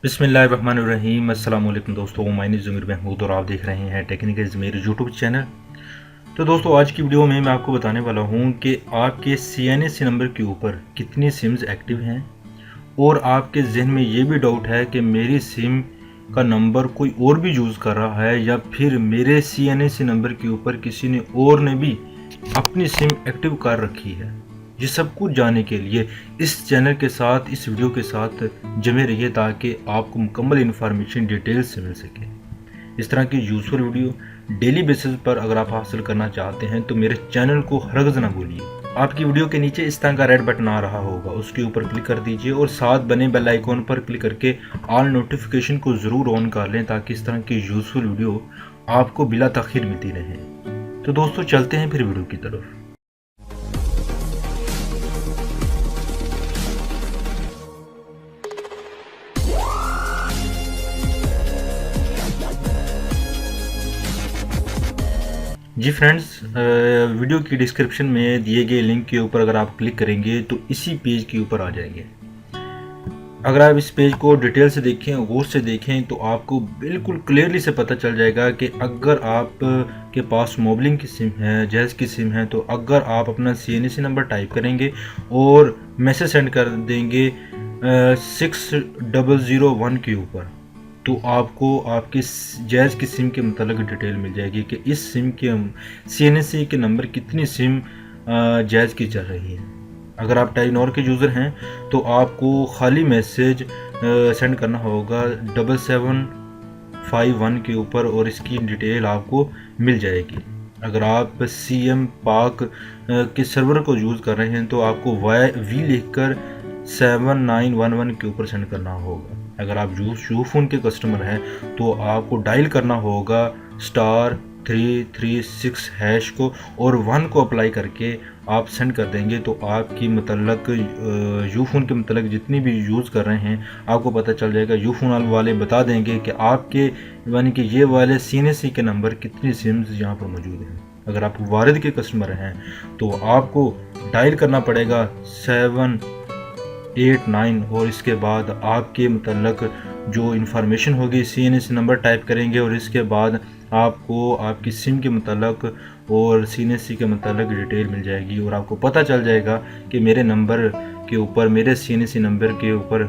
बिस्मिल्लाहिर्रहमानिर्रहीम। अस्सलाम वालेकुम दोस्तों, माय नेम ज़मीर महमूद और आप देख रहे हैं टेक्निकल ज़मीर यूट्यूब चैनल। तो दोस्तों, आज की वीडियो में मैं आपको बताने वाला हूं कि आपके CNC नंबर के ऊपर कितनी सिम्स एक्टिव हैं और आपके जहन में ये भी डाउट है कि मेरी सिम का नंबर कोई और भी यूज़ कर रहा है या फिर मेरे CNC नंबर के ऊपर किसी ने और ने भी अपनी सिम एक्टिव कर रखी है। ये सब कुछ जानने के लिए इस चैनल के साथ, इस वीडियो के साथ जमे रहिए ताकि आपको मुकम्मल इन्फॉर्मेशन डिटेल से मिल सके। इस तरह की यूज़फुल वीडियो डेली बेसिस पर अगर आप हासिल करना चाहते हैं तो मेरे चैनल को हरगिज़ ना भूलिए। आपकी वीडियो के नीचे इस तरह का रेड बटन आ रहा होगा, उसके ऊपर क्लिक कर दीजिए और साथ बने बेल आइकॉन पर क्लिक करके ऑल नोटिफिकेशन को ज़रूर ऑन कर लें ताकि इस तरह की यूज़फुल वीडियो आपको बिला ताख़ीर मिलती रहे। तो दोस्तों, चलते हैं फिर वीडियो की तरफ। जी फ्रेंड्स, वीडियो की डिस्क्रिप्शन में दिए गए लिंक के ऊपर अगर आप क्लिक करेंगे तो इसी पेज के ऊपर आ जाएंगे। अगर आप इस पेज को डिटेल से देखें, गौर से देखें तो आपको बिल्कुल क्लियरली से पता चल जाएगा कि अगर आप के पास मोबिलिंग की सिम है, जैज़ की सिम है, तो अगर आप अपना CNC नंबर टाइप करेंगे और मैसेज सेंड कर देंगे 6001 के ऊपर, तो आपको आपकी जैज़ की सिम के मतलब डिटेल मिल जाएगी कि इस सिम के CNC के नंबर कितनी सिम जैज़ की चल रही है। अगर आप टेलीनॉर के यूज़र हैं तो आपको खाली मैसेज सेंड करना होगा 7751 के ऊपर और इसकी डिटेल आपको मिल जाएगी। अगर आप CM पाक के सर्वर को यूज़ कर रहे हैं तो आपको YV लिखकर 7911 के ऊपर सेंड करना होगा। अगर आप यूफोन के कस्टमर हैं तो आपको डायल करना होगा *336# को और 1 को अप्लाई करके आप सेंड कर देंगे तो आपकी मतलब यूफोन के मतलब जितनी भी यूज़ कर रहे हैं आपको पता चल जाएगा। यूफोन वाले बता देंगे कि आपके यानी कि ये वाले CNC के नंबर कितनी सिम्स यहाँ पर मौजूद हैं। अगर आप वारिद के कस्टमर हैं तो आपको डायल करना पड़ेगा 789 और इसके बाद आपके मतलब जो इन्फॉर्मेशन होगी CNC नंबर टाइप करेंगे और इसके बाद आपको आपकी सिम के मतलब और CNC के मतलब डिटेल मिल जाएगी और आपको पता चल जाएगा कि मेरे नंबर के ऊपर, मेरे CNC नंबर के ऊपर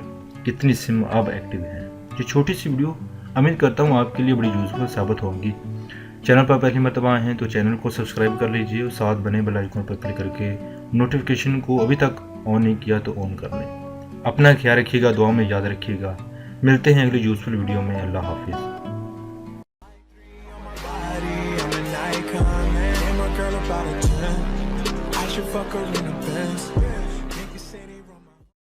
कितनी सिम अब एक्टिव है। ये छोटी सी वीडियो उम्मीद करता हूँ आपके लिए बड़ी यूज़फुल साबित होगी। चैनल पर पहली मरतबा आए हैं तो चैनल को सब्सक्राइब कर लीजिए और साथ बने बेल आइकन पर क्लिक करके नोटिफिकेशन को अभी तक ऑन नहीं किया तो ऑन कर लें। अपना ख्याल रखिएगा, दुआ में याद रखिएगा। मिलते हैं अगली यूज़फुल वीडियो में। अल्लाह हाफिज़। Fuck her in the Benz.